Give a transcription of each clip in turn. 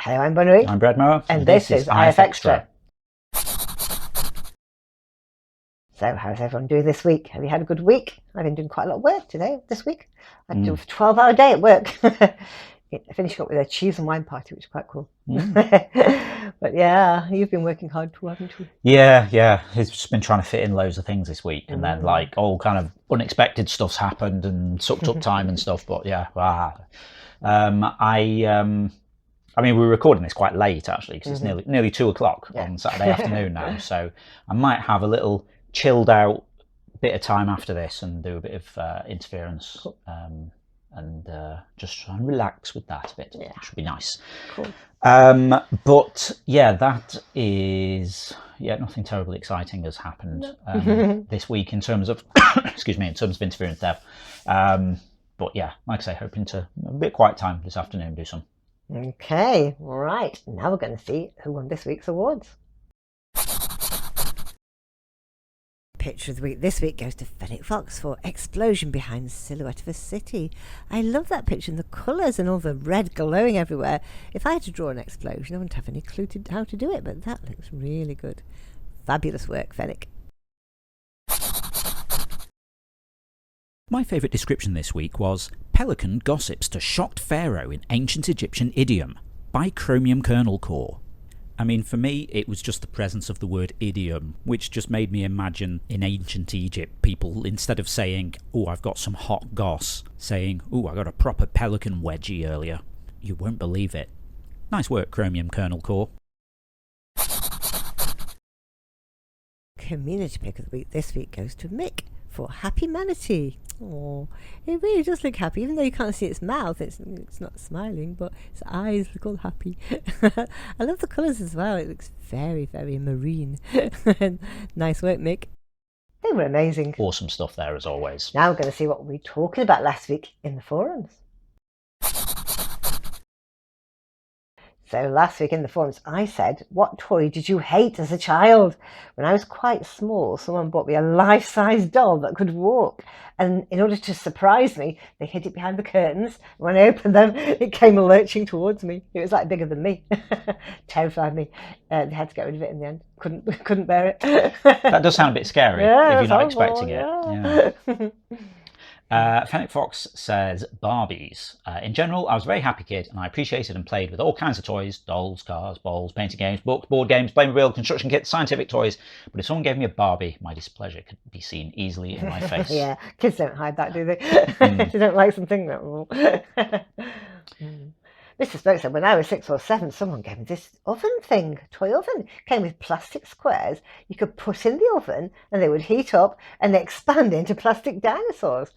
Hello, I'm Bonnery. I'm Brad Mower. And this is IFXtra. So, how's everyone doing this week? Have you had a good week? I've been doing quite a lot of work this week. I do a 12-hour day at work. Finishing up with a cheese and wine party, which is quite cool. But yeah, you've been working hard too, haven't you? Yeah. It's just been trying to fit in loads of things this week, and then like all kind of unexpected stuff's happened and sucked up time and stuff. But yeah, I mean, we're recording this quite late actually because it's nearly 2 o'clock on Saturday afternoon now. So I might have a little chilled out bit of time after this and do a bit of interference. Cool. And just try and relax with that a bit. Yeah. Should be nice. Cool. But yeah, that is nothing terribly exciting has happened this week in terms of excuse me, in terms of interference there. But yeah, like I say, hoping to a bit quiet time this afternoon, do some. Okay, all right. Now we're going to see who won this week's awards. Picture of the week this week goes to Fennec Fox for Explosion Behind the Silhouette of a City. I love that picture and the colours and all the red glowing everywhere. If I had to draw an explosion, I wouldn't have any clue how to do it, but that looks really good. Fabulous work, Fennec. My favourite description this week was Pelican gossips to shocked pharaoh in ancient Egyptian idiom by Chromium Kernel Core. I mean, for me, it was just the presence of the word idiom, which just made me imagine in ancient Egypt, people, instead of saying, oh, I've got some hot goss, saying, oh, I got a proper pelican wedgie earlier. You won't believe it. Nice work, Chromium Kernel Core. Community pick of the week this week goes to Mick for Happy Manatee. Oh, it really does look happy, even though you can't see its mouth. It's not smiling, but its eyes look all happy. I love the colours as well. It looks very, very marine. Nice work, Mick. They were amazing. Awesome stuff there as always. Now we're going to see what we were talking about last week in the forums. So last week in the forums, I said, what toy did you hate as a child? When I was quite small, someone bought me a life-size doll that could walk. And in order to surprise me, they hid it behind the curtains. When I opened them, it came lurching towards me. It was like bigger than me. Terrified me. They had to get rid of it in the end. Couldn't bear it. That does sound a bit scary if you're not expecting it. Yeah. Fennec Fox says Barbies. In general, I was a very happy kid and I appreciated and played with all kinds of toys, dolls, cars, balls, painting games, books, board games, Playmobil, construction kits, scientific toys. But if someone gave me a Barbie, my displeasure could be seen easily in my face. Yeah, kids don't hide that, do they? They don't like something that will. Mr. Spoke said, when I was 6 or 7, someone gave me this oven thing, toy oven. It came with plastic squares you could put in the oven and they would heat up and expand into plastic dinosaurs.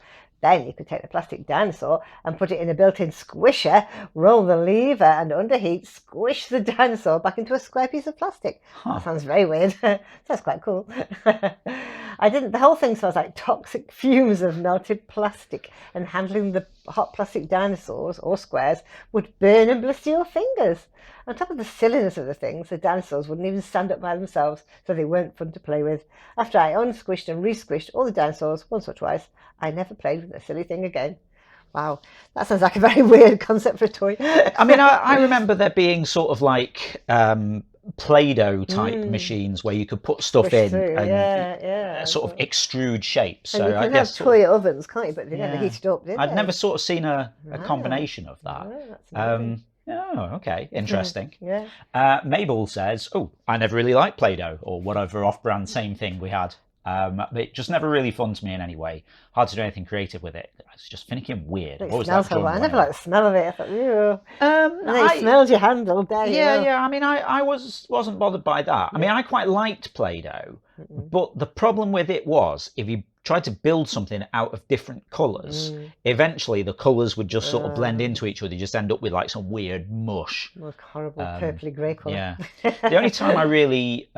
Then you could take the plastic dinosaur and put it in a built-in squisher, roll the lever and under heat, squish the dinosaur back into a square piece of plastic. That sounds very weird. Sounds quite cool. The whole thing smells like toxic fumes of melted plastic, and handling the hot plastic dinosaurs or squares would burn and blister your fingers. On top of the silliness of the things, the dinosaurs wouldn't even stand up by themselves, so they weren't fun to play with. After I unsquished and re-squished all the dinosaurs once or twice, I never played with a silly thing again. Wow, that sounds like a very weird concept for a toy. I mean, I remember there being sort of like Play-Doh type machines where you could put stuff in and sort of extrude shapes. So and you can I guess have toy ovens, can't you? But they never heated up, did they? I'd never sort of seen a combination of that. Oh, okay, interesting. Mabel says, oh, I never really liked Play-Doh or whatever off-brand same thing we had. It just never really fun to me in any way. Hard to do anything creative with it. It's just finicky and weird. It smells horrible. I never liked the smell of it. I thought, ew. And then it smelled your hand all day. Yeah. I mean, I wasn't bothered by that. I mean, I quite liked Play-Doh, but the problem with it was if you tried to build something out of different colours, eventually the colours would just sort of blend into each other. You just end up with like some weird mush. Like horrible purpley grey colour. Yeah. The only time I really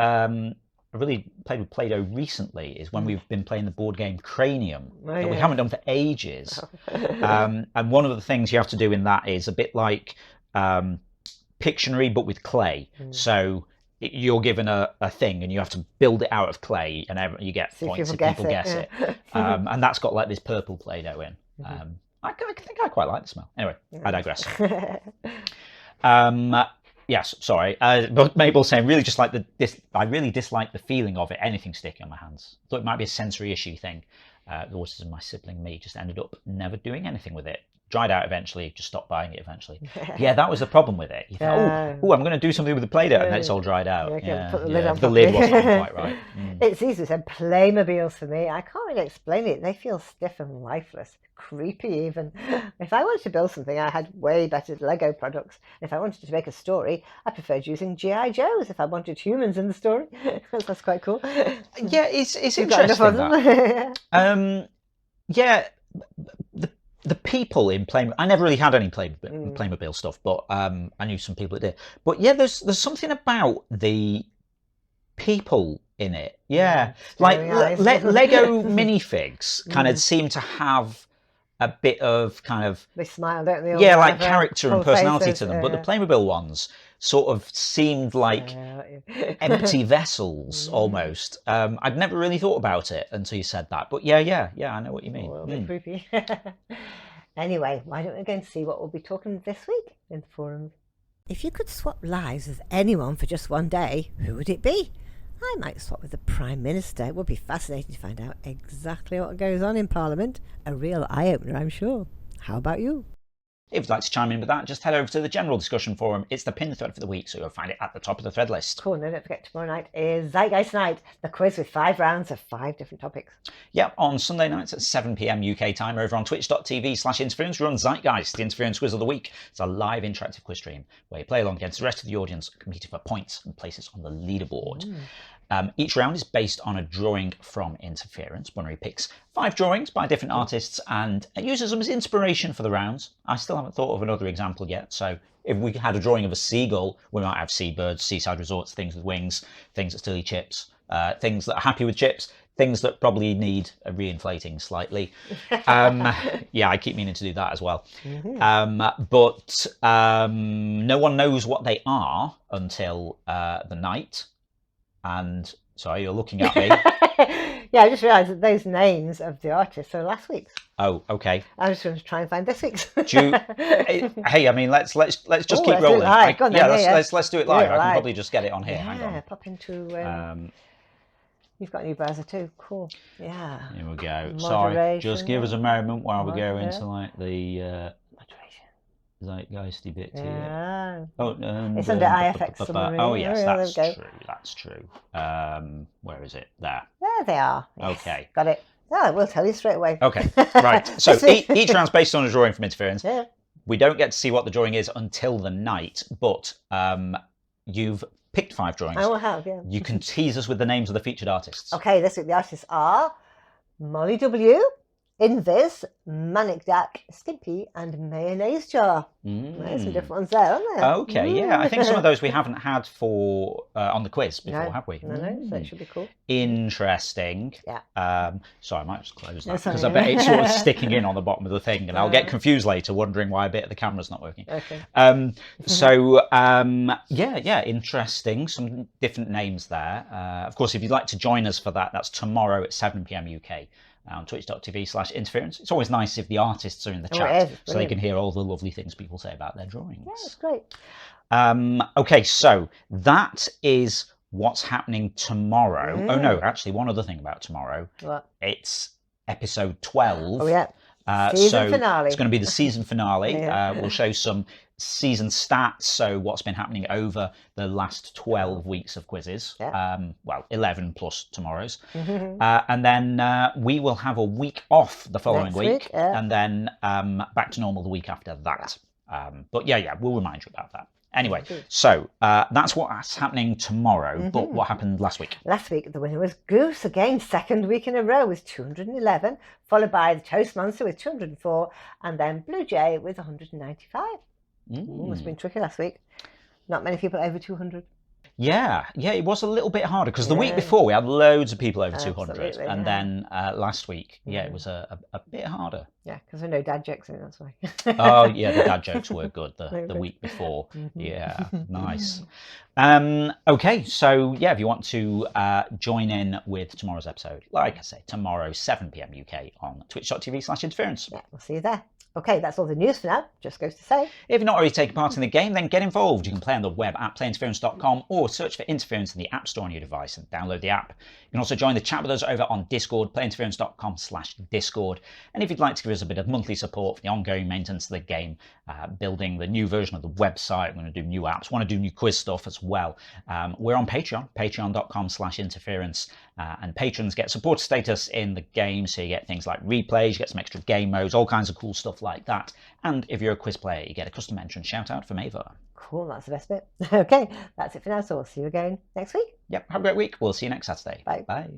played with Play-Doh recently is when we've been playing the board game Cranium that we haven't done for ages. And one of the things you have to do in that is a bit like Pictionary but with clay. So you're given a thing and you have to build it out of clay and you get points if people guess it. And that's got like this purple Play-Doh in. I think I quite like the smell. Anyway, I digress. Yes, sorry. But Mabel's saying I really dislike the feeling of it, anything sticking on my hands. Thought it might be a sensory issue thing. The autism, my sibling, me, just ended up never doing anything with it. Dried out eventually, just stopped buying it eventually. Yeah, that was the problem with it. You thought, oh, I'm going to do something with the Play-Doh, and then it's all dried out. Put the lid on the lid wasn't on properly. quite right. It's easy to say Playmobiles for me. I can't really explain it. They feel stiff and lifeless, creepy even. If I wanted to build something, I had way better Lego products. If I wanted to make a story, I preferred using G.I. Joes if I wanted humans in the story. That's quite cool. Yeah, it's You've got enough interesting of them. that. Yeah, the people in Playmobil, I never really had any Playmobil stuff, but I knew some people that did. But yeah, there's something about the people in it. Yeah, like Lego minifigs kind of seem to have a bit of kind of they smile, don't they? Yeah, like character and personality to them. But the Playmobil ones sort of seemed like empty vessels almost. I'd never really thought about it until you said that. But yeah, I know what you mean. A bit creepy. Anyway, why don't we go and see what we'll be talking this week in the forums? If you could swap lives with anyone for just one day, who would it be? I might swap with the Prime Minister. It would be fascinating to find out exactly what goes on in Parliament. A real eye-opener, I'm sure. How about you? If you'd like to chime in with that, just head over to the general discussion forum. It's the pinned thread for the week, so you'll find it at the top of the thread list. Cool, and don't forget tomorrow night is Zeitgeist Night, the quiz with 5 rounds of 5 different topics. Yep, on Sunday nights at 7 p.m. UK time over on twitch.tv/interference, we run Zeitgeist, the Interference Quiz of the Week. It's a live interactive quiz stream where you play along against the rest of the audience, competing for points and places on the leaderboard. Each round is based on a drawing from Interference. Bunnery picks 5 drawings by different artists and uses them as inspiration for the rounds. I still haven't thought of another example yet, so if we had a drawing of a seagull, we might have seabirds, seaside resorts, things with wings, things that still eat chips, things that are happy with chips, things that probably need a reinflating slightly. Yeah, I keep meaning to do that as well. But no one knows what they are until the night. And sorry, you're looking at me. Yeah, I just realised that those names of the artists are last week's. Oh, okay. I was going to try and find this week's. Hey, I mean, let's just keep rolling. Let's do it live. I can probably just get it on here. Hang on. Pop into. You've got a new browser too. Cool. Yeah. Here we go. Sorry, just give us a moment while we go into like the zeitgeisty bit here. Yeah. Oh, it's under IFX. Oh yes, that's true. That's true. Where is it? There. There they are. Yes. Okay. Got it. Oh, we'll tell you straight away. Okay. Right. So each round's based on a drawing from Interference. Yeah. We don't get to see what the drawing is until the night, but you've picked 5 drawings. I will have, yeah. You can tease us with the names of the featured artists. Okay, this week the artists are Molly W, Invis, Manic Dak, Stimpy, and Mayonnaise Jar. There's some different ones there, aren't there? Okay, yeah. I think some of those we haven't had for on the quiz before, have we? No, so it should be cool. Interesting. Yeah. Sorry, I might just close that because I bet it's sort of sticking in on the bottom of the thing, and I'll get confused later, wondering why a bit of the camera's not working. Okay. Yeah, interesting. Some different names there. Of course, if you'd like to join us for that, that's tomorrow at 7 p.m. UK. On twitch.tv/interference. It's always nice if the artists are in the chat so they can hear all the lovely things people say about their drawings. Yeah, it's great. Okay, so that is what's happening tomorrow. Oh no, actually one other thing about tomorrow. What? It's episode 12. Oh yeah. Season finale. It's going to be the season finale. We'll show some season stats, so what's been happening over the last 12 weeks of quizzes. Well, 11 plus tomorrow's. And then we will have a week off the following week, and then back to normal the week after that. But yeah, we'll remind you about that. Anyway, so that's what's happening tomorrow, but what happened last week? Last week, the winner was Goose, again, second week in a row with 211, followed by the Toast Monster with 204, and then Blue Jay with 195. It's been tricky last week. Not many people over 200. Yeah, it was a little bit harder because the week before we had loads of people over 200, and then last week, it was a bit harder. Yeah, because there are no dad jokes in it, that's why. Oh yeah, the dad jokes were good the week before. Yeah, nice. Okay, so yeah, if you want to join in with tomorrow's episode, like I say, tomorrow 7 p.m. UK on twitch.tv/interference. Yeah, we'll see you there. Okay, that's all the news for now. Just goes to say. If you're not already taking part in the game, then get involved. You can play on the web at playinterference.com or search for Interference in the App Store on your device and download the app. You can also join the chat with us over on Discord, playinterference.com/Discord. And if you'd like to give us a bit of monthly support for the ongoing maintenance of the game, building the new version of the website, we're going to do new apps, want to do new quiz stuff as well, we're on Patreon, patreon.com/interference. And patrons get support status in the game, so you get things like replays, you get some extra game modes, all kinds of cool stuff like that. And if you're a quiz player, you get a custom entrance shout out from Ava. Cool, that's the best bit. Okay, that's it for now, so we'll see you again next week. Yep, have a great week. We'll see you next Saturday. Bye. Bye.